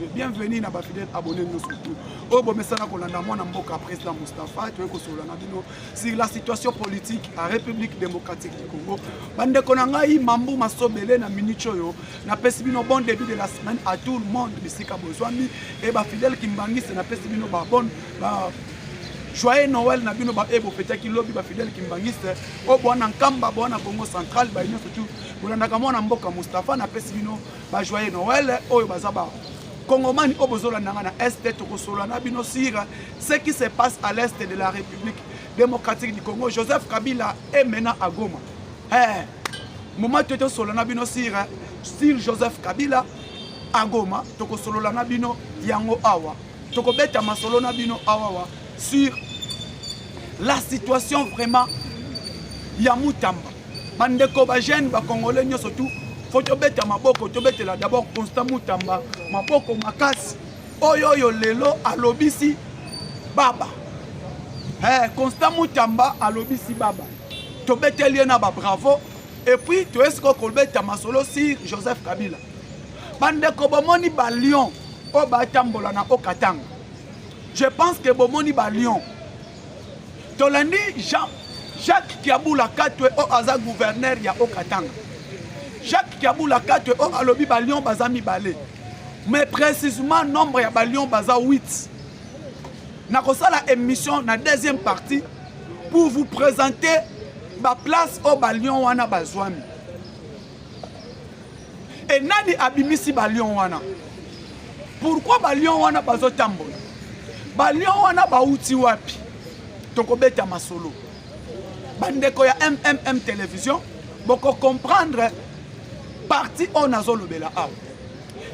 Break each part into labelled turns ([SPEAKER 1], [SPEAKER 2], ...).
[SPEAKER 1] Bienvenue na ba fidèle abonné nous surtout. Oh bon messana ko landa mwana mboka président Moustapha tu ko solo na bino sur la situation politique à République démocratique du Congo. Bande ko na ngai mambu masobele na minute yo na pesi bino bon début de la semaine à tout le monde bisika bozwami et ba fidèle kimbangisi na pesi bino ba bon ba joyeux Noël na bino ba ebo fete ki lobi ba fidèle kimbangisi o bwana nkamba bwana Congo central ba ino surtout kolanda mwana mboka Moustapha na pesi bino ba joyeux Noël oyo bazaba Congomani obozola nanga na est tokosola na bino sira ce qui se passe à l'est de la République démocratique du Congo. Joseph Kabila est maintenant à Goma. Moment to solo na bino sira sur Joseph Kabila à Goma tokosola na bino yango awa tokobeta masolo na bino awa sur la situation vraiment ya Mutamba bandeko ba jeune ba congolais nyo surtout faut tobeta maboko tobetela d'abord Constant Mutamba maboko makasi oyo lelo alobisi baba Constant Mutamba alobisi baba tobeteli na ba bravo et puis to esko kolbeta masolo si Joseph Kabila bandeko bomoni ba lion o ba tambola na okatanga. Je pense que bomoni ba lion tolandi Jacques Kiabula Katwe o aza gouverneur ya okatanga. Jacques Kiabula Katwe o alobi ba lion bazami balé. Mais précisément nombre ya ba lion baza 8. Na kosala émission na deuxième partie pour vous présenter ba place au ba lion wana bazwami. Et nani abimisi ba lion wana? Pourquoi ba lion wana bazo tambola? Ba lion wana ba uti wapi? Tokobeta masolo. Bandeko ya MMM télévision boko comprendre parti on azolobela awa.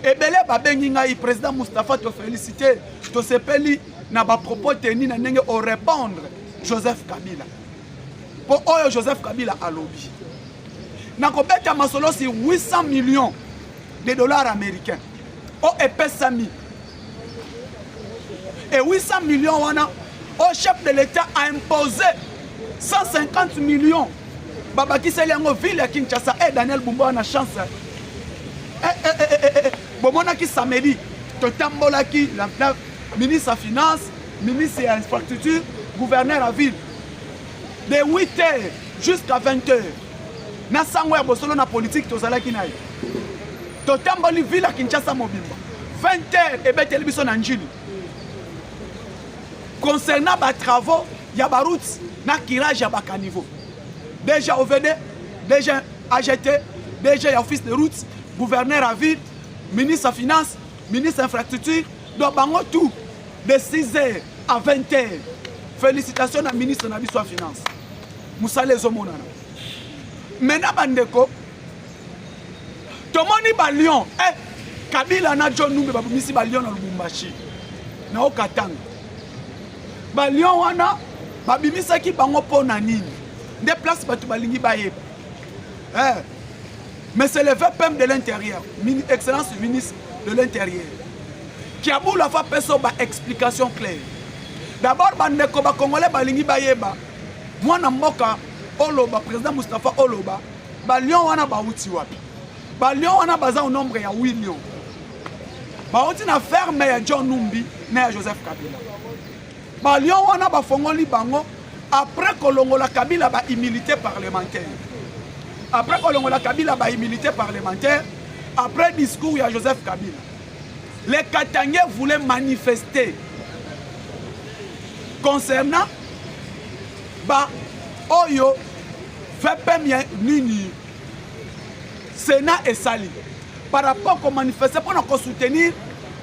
[SPEAKER 1] Ebele babengi ngai président Moustapha to féliciter to sepeli na ba propos teni na ndenge o répondre Joseph Kabila. Po oyo Joseph Kabila alobi. Na kobeta masolo si 800 millions de dollars américains. O epesami. Et 800 millions wana au chef de l'État a imposé 150 millions. Babaki Seliango ville à Kinshasa et Daniel Bumba na chance. Bomona ki samedi totambola ki la ministre des Finances, ministre de l'Infrastructure, gouverneur à ville. De 8h jusqu'à 20h. Na sangwa bosolo na politique tozala ki nayi. Totamboli ville à Kinshasa mobimba. 20h et betel biso na njili. Concernant les travaux, il y a des routes, il y a kirage, il y a des caniveaux. Déjà OVD, déjà AGT, déjà il y a office de routes, gouverneur à ville, ministre des Finances, ministre de l'Infrastructure, donc tout de 6h à 20h. Félicitations à ministre de la Finance. Moussa les Omonana. Maintenant, Bandeko, tout le monde est Lyon. Kabila na John Numbe, Babumisi Lyon dans Lubumbashi. Na Okatanga. Ba lion wana babimisa ki bango pona nini des places batu balingi bayeba mais c'est le VPM de l'intérieur excellence ministre de l'intérieur qui a voulu faire peso ba explication claire d'abord bandeko ba congolais balingi bayeba mwana mboka oloba président Moustapha oloba ba lion wana ba uti wapi ba lion wana baza au nombre ya 8 lions ba uti na ferme ya John Numbi na ya Joseph Kabila. Ba lion wana ba fongoli bango après kolongola Kabila ba immunité parlementaire. Après kolongola Kabila ba immunité parlementaire, après discours ya Joseph Kabila. Les Katangais voulaient manifester concernant ba oyo VPM nini Sénat et Sali par rapport à manifester pour soutenir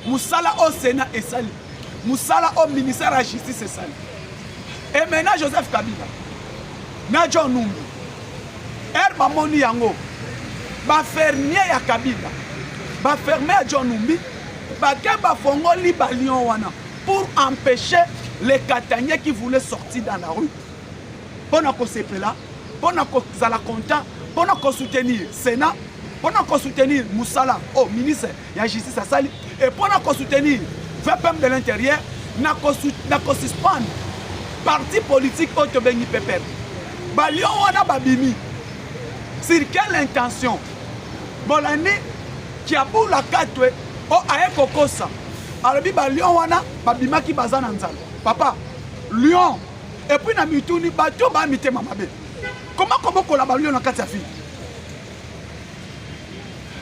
[SPEAKER 1] Moussala au Sénat et Sali. Moussala au ministère de la Justice et Sali. Et maintenant Joseph Kabila. Na John Numbi. Herba Moni Yango. Ba fermier ya Kabila. Ba fermier à John Numbi. Ba keba fongoli ba lion wana. Pour empêcher les Katangais qui voulaient sortir dans la rue. Pour qu'on se là. Pour qu'on la content. Pour qu'on soutenir Sénat. Pour qu'on soutenir Moussala au ministère de la Justice et Sali. Et pour qu'on soutenir VPM de l'intérieur, n'a pas suspendre parti politique au Bengi Pepper. Balion wana babimi. Sur quelle intention? Bolani qui a pour la 4 o aye kokosa alobi ba lion wana babimaki baza na nzala papa lion et puis na mituni bato ba mitema mabe comment kobokola ba lion na kati ya fille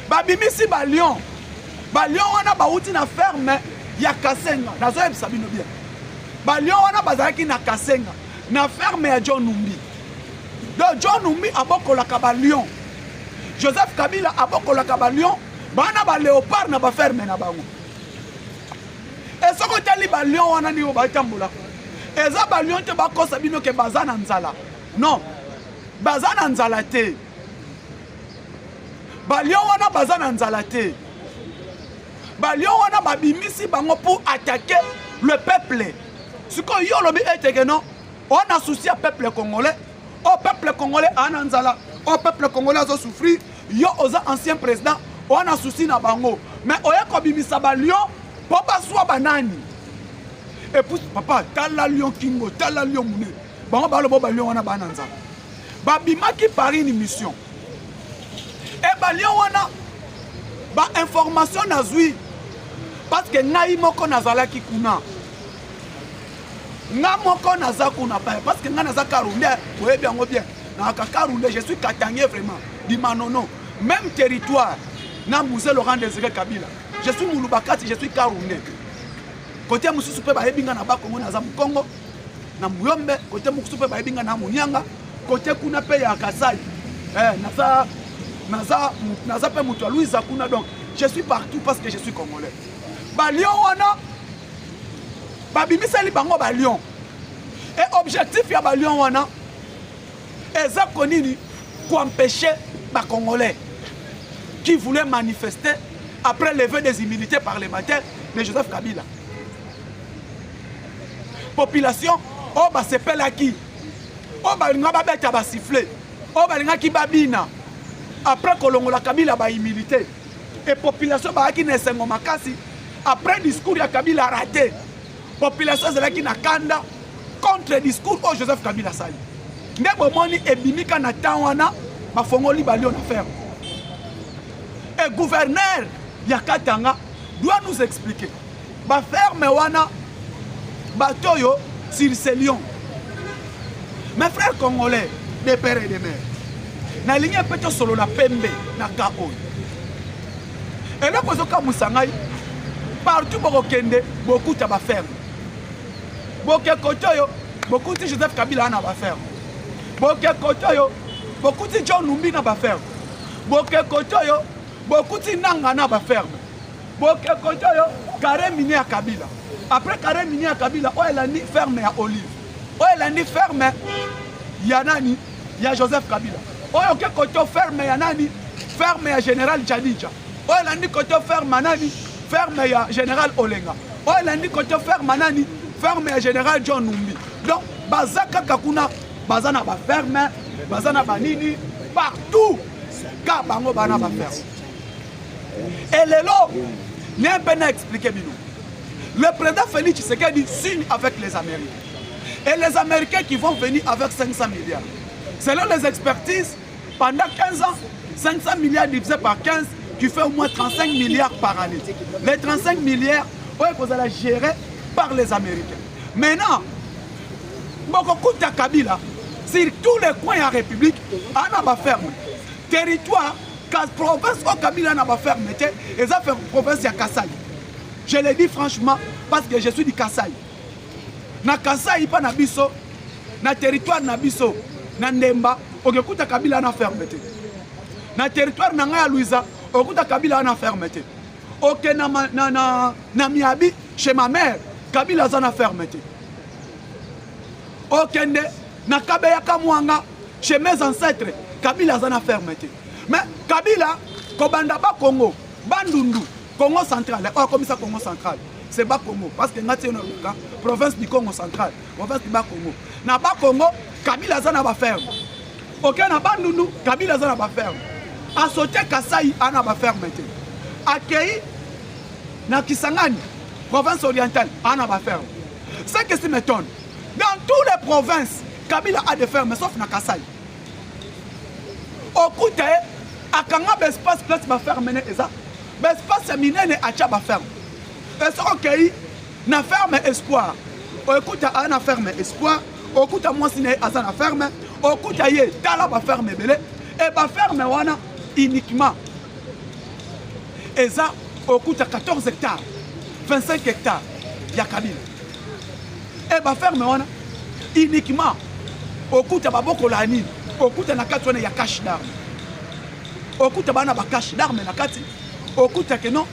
[SPEAKER 1] babimisi ba lion wana bauti na ferme ya Kasenga nazoyebisa bino bien ba lion wana bazalaki na Kasenga na ferme ya John Numbi donc John Numbi abokolaka ba lion Joseph Kabila abokolaka ba lion bana ba léopard na ba ferme na bango et soko tali ba lion wana ni ba tambola eza ba lion te bakosa bino ke baza na nzala non baza na nzala te ba lion wana baza na nzala te ba lion wana babimisi bango pour attaquer le peuple siko yo lobi eteke non on a souci à peuple congolais au peuple congolais ana nzala au peuple congolais azo souffrir yo oza ancien président on a souci na bango mais oya ko bimisa ba lion po baswa banani et puis papa tala lion kingo tala lion mune bango ba lobo ba lion wana bana nzala babimaki par une mission et ba lion wana ba information nazwi parce que ngai moko nazalaki kuna nga moko naza kuna parce que nga naza karunde oyebi yango bien na karunde je suis katangé vraiment di manono même territoire na musée Laurent Désiré Kabila je suis mulubakati je suis karunde côté mususu pe ba yebinga na bakongo naza mukongo na muyombe côté mususu pe ba yebinga na munyanga côté kuna pe ya Kasai naza pe mutu Louisa kuna donc je suis partout parce que je suis congolais ba lion wana babimiseli bango ba lion et objectif ya ba lion wana eza konini pour empêcher ba congolais qui voulaient manifester après lever des immunités parlementaires de Joseph Kabila population o ba sepelaki o ba linga ba beta ba siffler o ba linga ki babina après kolongola Kabila ba immunité et population ba ki na sengo makasi après discours ya Kabila raté population zelaki na kanda contre discours au Joseph Kabila sali ndebo moni ebimika na tawana bafongoli balio na faire et gouverneur ya Katanga doit nous expliquer ba ferme wana batoyo sur ces lions mes frères congolais des pères et des mères na ligne peto solo na pembe na kao et là kozoka musangai partout bokende beaucoup ta ba ferme boke kotoyo beaucoup de Joseph Kabila na ba ferme boke kotoyo beaucoup de John Numbi na ba ferme boke kotoyo beaucoup de Nanga na ba ferme boke kotoyo carré minier à Kabila après carré minier à Kabila o elandi ferme ya Olive o elandi ferme ya nani ya Joseph Kabila o yoke koto ferme ya nani ferme ya Général Jadija o elandi koto ferme nani ferme ya Général Olenga o elandi koto ferme nani ferme ya Général John Numbi donc bazaka kakuna bazana ba ferme bazana banini partout ka bango bana ba ferme et lelo n'est pas expliqué bino le président Félix Tshisekedi signe avec les Américains et les Américains qui vont venir avec 500 milliards selon les expertises pendant 15 ans 500 milliards divisé par 15 qui fait au moins 35 milliards par année les 35 milliards vous allez gérer par les Américains maintenant beaucoup de Kabila sur tous les coins de la République on a ba ferme territoire province au Kabila n'a pas ferme et ça fait province à Kassai. Je le dis franchement parce que je suis du Kassai. Na Kassai pas na biso, na territoire na biso, na Ndemba, okuta Kabila na fermeté. Na territoire na Ngaya Louisa, okuta Kabila na fermeté. OK na Miabi chez ma mère, Kabila za na fermeté. OK na Kabeya Kamwanga chez mes ancêtres, Kabila za na fermeté. Mais Kabila, Kobanda ba Congo, Bandundu, Congo central, comme ça Congo central, c'est bas Congo, parce que nous sommes dans province du Congo central, province du bas Congo. Na bas Congo, Kabila zana ba ferme. Ok, na Bandundu, Kabila zana ba ferme. A sauté Kasai, ana ba ferme. Akei, na Kisangani, province orientale, ana ba ferme. C'est que c'est m'étonne. Dans toutes les provinces, Kabila a des fermes, sauf na Kasai. Au côté, akanga espace place ba faire mener ça Mais espace minene acha ba ferme. Et ça ok, na ferme espoir. O écoute à na ferme espoir, o écoute à moi sine azana ferme, o écoute à ye tala ba ferme belé et ba ferme wana uniquement. Et ça o écoute à 14 hectares, 25 hectares ya Kabila. Et ba ferme wana uniquement au coup de baboko la nini au coup de nakati wana ya cache d'armes au coup de bana ba cache d'armes nakati au coup de que non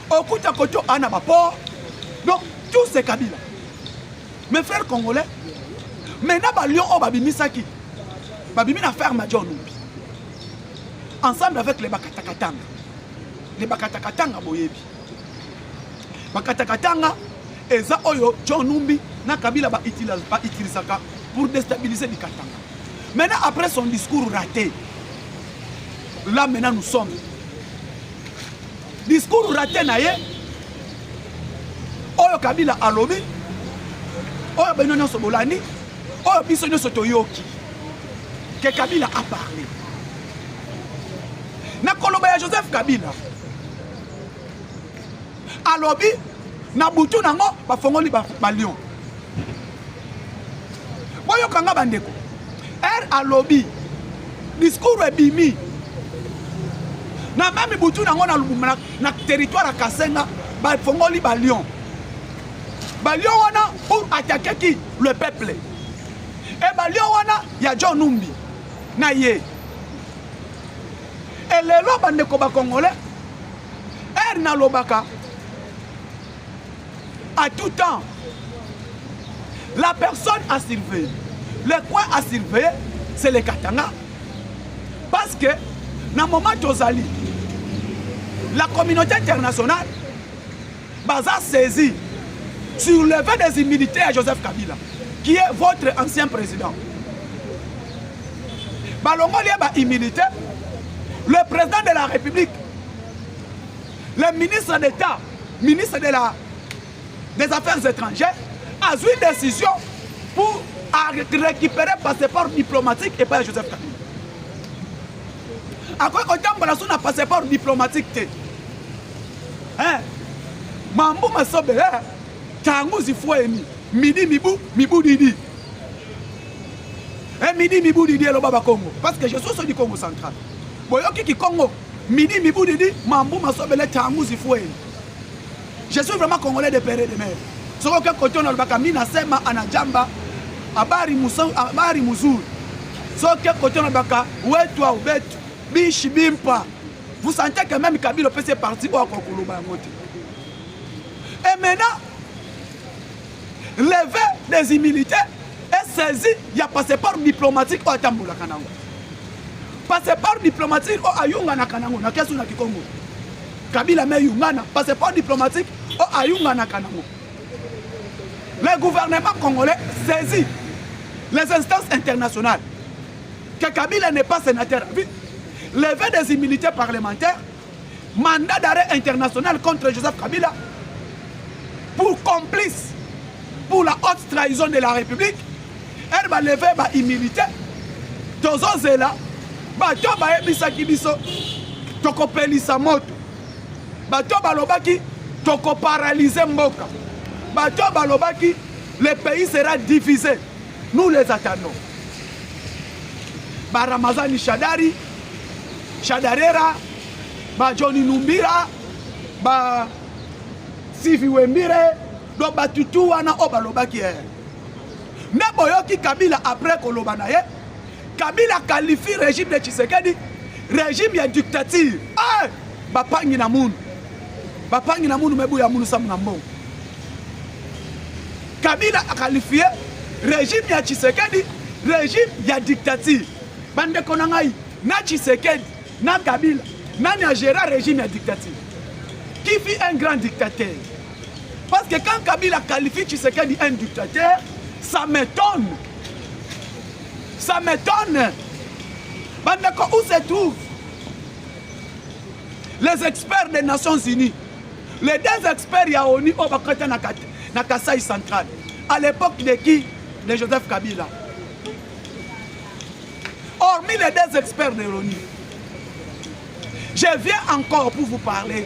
[SPEAKER 1] au coup de koto ana ba port donc tout c'est Kabila. Mes frères congolais maintenant ba lion o babimi saki babimi na ferme John Numbi ensemble avec les bakatakatanga boyebi bakatakatanga eza oyo John Numbi na Kabila ba utilisaka pour déstabiliser les Katanga. Maintenant, après son discours raté, là maintenant nous sommes. Discours raté naye, oyo Kabila alobi, oyo Benonyo Sobolani, oyo Bisonyo Sotoyoki, que Kabila a parlé. Na Kolobaya Joseph Kabila, alobi, na butu nango, ba fongoli ba lion. Boyo kanga bandeko à lobby discours ebimi na même butu nango na territoire à Kasenga ba fongoli ba lion wana pour attaquer qui le peuple et ba lion wana ya John Numbi na ye et lelo bandeko ba congolais na lobaka à tout temps. La personne à surveiller, le coin à surveiller, c'est les Katanga. Parce que, dans le moment d'Ozali, la communauté internationale a saisi sur le lever des immunités à Joseph Kabila, qui est votre ancien président. Balongo lié à immunité, le président de la République, le ministre d'État, ministre des Affaires étrangères, a eu une décision pour récupérer le passeport diplomatique et pas Joseph Kabila. À quoi on a un passeport diplomatique? Mambo masobe, tango zifoueni, midi mibou didi. Midi mibou didi est le Baba Congo. Parce que je suis du Congo central. Boyoki ki Congo, midi mibou didi, mambo masobe le tango zifoueni. Je suis vraiment congolais de père et de mère. Ce que côté on a le bakami na sema anajamba abari muzuri. Ce que côté on a le baka wetu au betu bishi bimpa. Vous sentez que même Kabila peut se partir au Kokoloba ngote. Et maintenant lever des immunités et saisir il y a passeport diplomatique au Tamboula Kanango. Passeport diplomatique au Ayunga na Kanango na kesu na Kikongo. Kabila me yungana passeport diplomatique au Ayunga na Kanango. Le gouvernement congolais saisit les instances internationales que Kabila n'est pas sénateur. Lever des immunités parlementaires, mandat d'arrêt international contre Joseph Kabila pour complice pour la haute trahison de la République. Elle va lever ma immunité. Tozo zela, bato ba ebisaki biso, toko pelisa moto. Bato balobaki, toko paralyser mboka. Bato balobaki, le pays sera divisé. Nous les attendons. Ba Ramazani Shadari, Shadarera, ba Johnny Numbira, ba Sivi Wembire, do ba tutu wana o balobaki. Ne boyoki Kabila après koloba na ye, Kabila qualifie le régime de Tshisekedi régime ya dictature. Ah, bapangi na munu. Bapangi na munu mebu ya munu samu na mbongo. Kabila a qualifié régime ya Tshisekedi régime ya dictature. Bande konangai na Tshisekedi na Kabila nani a géré régime ya dictature. Qui fit un grand dictateur? Parce que quand Kabila qualifie Tshisekedi un dictateur, ça m'étonne. Ça m'étonne. Où se trouvent les experts des Nations Unies? Les deux experts Yaoni au Bakata na Kasaï central. À l'époque de qui? De Joseph Kabila. Hormis les deux experts de l'ONU, Je viens encore pour vous parler.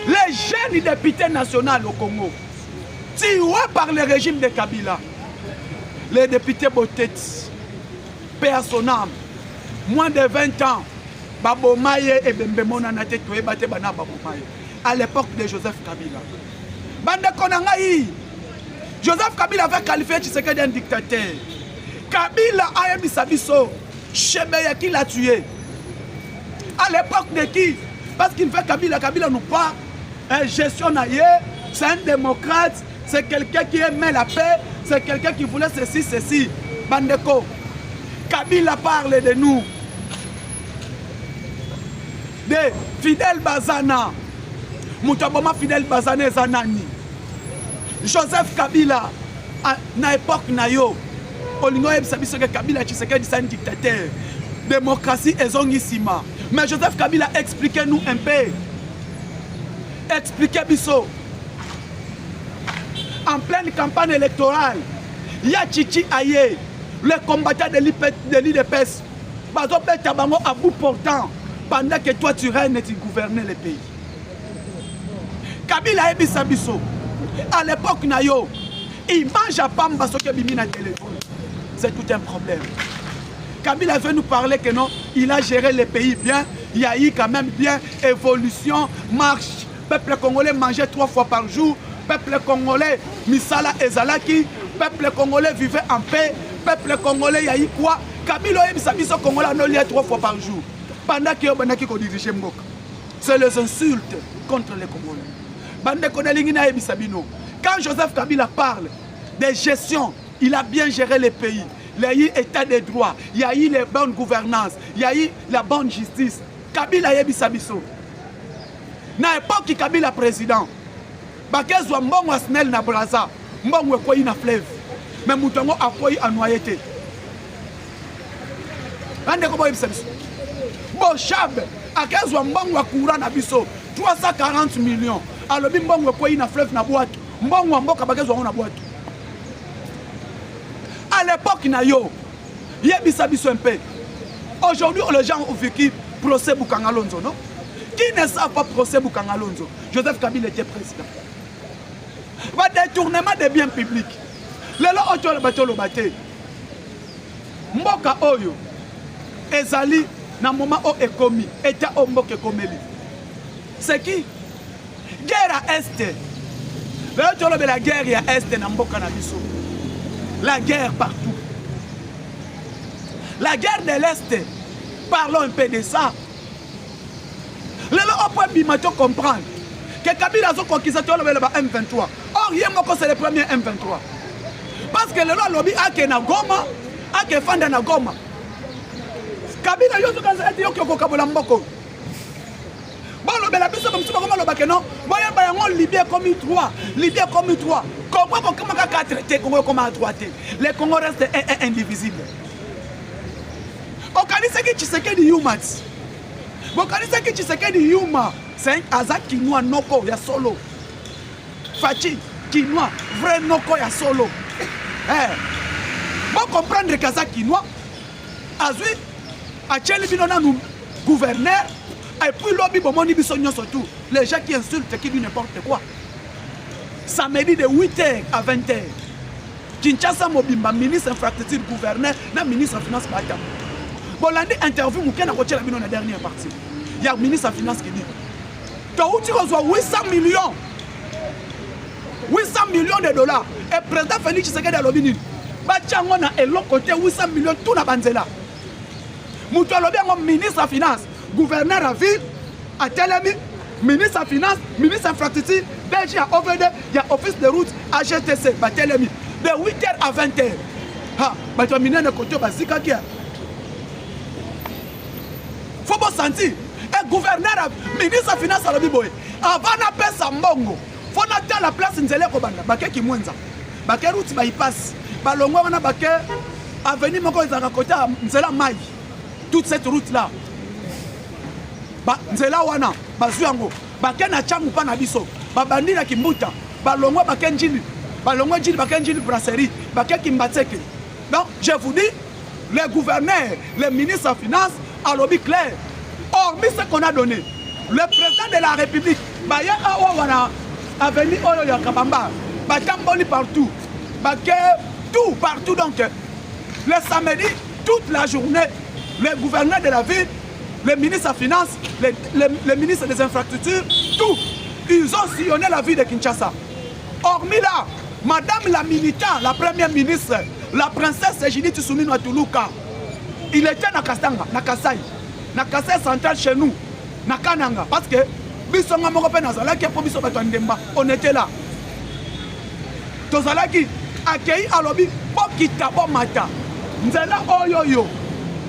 [SPEAKER 1] Les jeunes députés nationaux au Congo, tués par le régime de Kabila, les députés Botet, paix à son âme, moins de 20 ans, Babomaye et Bembemona Nate Toué Bate Bana Babomaye, à l'époque de Joseph Kabila. Bande Konangaï, Joseph Kabila avait qualifié Tshisekedi d'un dictateur. Kabila a émis Sabiso, Chebeya qui l'a tué. À l'époque de qui? Parce qu'il fait Kabila, Kabila nous pas un gestionnaire, c'est un démocrate, c'est quelqu'un qui aimait la paix, c'est quelqu'un qui voulait ceci. Bandeko, Kabila parle de nous. De Fidel Bazana, Moutaboma Fidel Bazana Zanani. Joseph Kabila, à l'époque Nayo, Olingo Ebsabiso Kabila Tshisekedi c'est un dictateur. Démocratie et zongissima. Mais Joseph Kabila, expliquez-nous un peu. Expliquez Bisso. En pleine campagne électorale, il y a Chichi Aye, le combattant de l'IDPS, Bazo Betabango à bout portant, pendant que toi tu règnes et tu gouvernes le pays. Kabila Ebisa Bisso. À l'époque, Nayo, il mange à Pamba ce que Bimina téléphone. C'est tout un problème. Kabila veut nous parler que non, il a géré le pays bien, il y a eu quand même bien évolution, marche. Peuple congolais mangeait 3 fois par jour, peuple congolais Misala et Zalaki, peuple congolais vivait en paix, peuple congolais, il y a eu quoi? Kabila et Bisabiso congolais en lié 3 fois par jour. Pendant qu'il y a dirigé Mboka. C'est les insultes contre les Congolais. Quand Joseph Kabila parle de gestion, il a bien géré le pays. Il y a eu l'état de droit, il y a eu la bonne gouvernance, il y a eu la bonne justice. Kabila yebisa biso. Na époque Kabila président, bakezwa mbongo asnel na braza, mbongo ekoyi na fleuve. Mais mutongo akoyi a noyauté. Ande ko boyebisa biso. Bo Chab akezwa mbongo akura na biso 340 millions. Alobi mbongo ekoyi na fleuve na boîte. Mbongo mboka bakezwa na boîte. À l'époque, il y a un peu. Aujourd'hui, les gens ont vécu procès Boukangalonzo, non? Qui ne savent pas procès Boukangalonzo? Joseph Kabila était président. Va détournement des biens publics. Les gens ont le bâté. Mboka Oyo, Ezali, na moment où est commis, était au Mboka Komeli. C'est qui? Guerre à Est. Les gens ont la guerre à Est, na Mboka Nabiso. La guerre partout. La guerre de l'Est, parlons un peu de ça. Les gens ont comprendre que Kabila a conquis le M23. Or, c'est le premier M23. Parce que les gens lobby a que na Goma, a que Fanda na Goma. Kabila yozo kanzati yoko kokabola mboko. Bon, le bel abysse, comme si on a dit non, Libye comme 3, Libye comme 3. Comment traiter Congo comme à droite? Les Congo restent indivisibles. Okanisaki Tshisekedi Yuma. Okanisaki Tshisekedi Yuma. C'est un Azak Kinois Noko ya solo. Fachi Kinois, vrai Noko ya solo. Bon comprendre que Azak Kinois, Azui, Acheli Binona nous gouverneur. Et puis lobby bomoni bisogno surtout les gens qui insultent qui disent n'importe quoi. Samedi de 8h à 20h. Kinshasa Mobimba ministre infrastructure gouverneur na ministre en finance Batam. Bolandi interview mukena ko tshela bino na dernière partie. Il y a ministre en finance qui dit to uti ko 800 millions. 800 millions de dollars et président Félix Tshisekedi alobi nini? Ba tsango na eloko côté 800 millions tout na banzela. Mutu alobi ngo ministre en finance gouverneur à ville, à Telemi, ministre en finance, ministre infrastructure, DG à OVD, il y a office de route à GTC, à Telemi, de 8h à 20h. Ha, bah tu as mis un côté, bah c'est quoi? Faut pas sentir, un gouverneur, ministre en finance à la Biboé, avant d'appeler Sambongo, faut n'attendre la place Nzele Kobanda, bah qui mouenza, bah quelle route bah il passe, bah l'ongo on a bah que avenue Moko ils ont raconté à Nzela Maï, toute cette route là. Ba nzela wana bazuango bakena changu pa na biso babandi na kimbuta balongwa bakenjili balongwa njili bakenjili brasserie bakeki mbatseke. Donc je vous dis le gouverneur le ministre en finance a lobby clair Hormis ce qu'on a donné, le président de la République, Baya Awana, Avenue Oyo Kabamba, Batamboli partout, tout partout donc. Le samedi, toute la journée, le gouverneur de la ville, le ministre des Finances, le ministre des Infrastructures, tout, ils ont sillonné la ville de Kinshasa. Hormis là, Madame la militant, la première ministre, la princesse Judith Soumino Toulouka, il était à Kastanga, à Kassai, na Kassai central chez nous, na Kananga, parce que on était là. Tozalaki accueilli à l'objet pour quitter Mata. Nzela oyoyo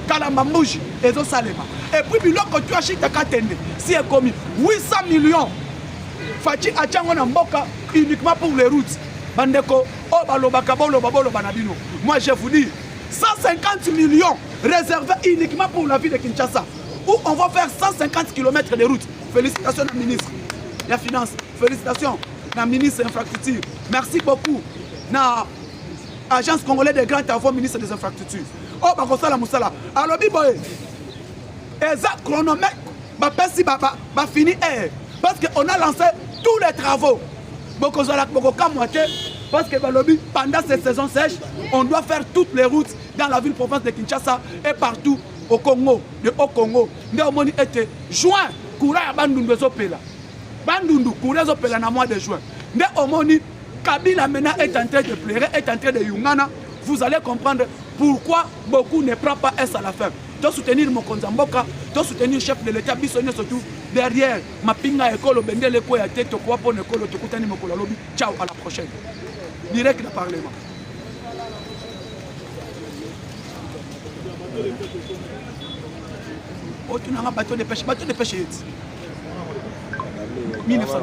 [SPEAKER 1] Kalamba Mouji et Salema. Et puis biloko tu achètes Katende, si est commis 800 millions. Fati Achango na mboka uniquement pour les routes. Bandeko, oh balobaka bolo banabino. Moi je vous dis 150 millions réservés uniquement pour la ville de Kinshasa. Où on va faire 150 km de route. Félicitations au ministre de la Finance. Félicitations au ministre de l'Infrastructure. Merci beaucoup. Na Agence congolaise des grands travaux, ministre des Infrastructures. Oh, Bakosala Moussala. Alors, Biboye, exact chronomètre, fini. Parce qu'on a lancé tous les travaux. Parce que pendant cette saison sèche, on doit faire toutes les routes dans la ville province de Kinshasa et partout au Congo, le Haut-Congo. Nous avons été juin, courant Bandundu Zopela. Bandundu, courant Zopela dans le mois de juin. Nous avons Kabila maintenant est en train de pleurer, est en train de yungana. Vous allez comprendre pourquoi beaucoup ne prennent pas S à la fin. De soutenir mon Konzamboka, de soutenir le chef de l'État, surtout derrière ma pinga école, bendele ko ya tête ko pour école to kutani mokolo lobi. Ciao, à la prochaine. Direct le Parlement. Oh, tu n'as pas bateau de pêche 1900.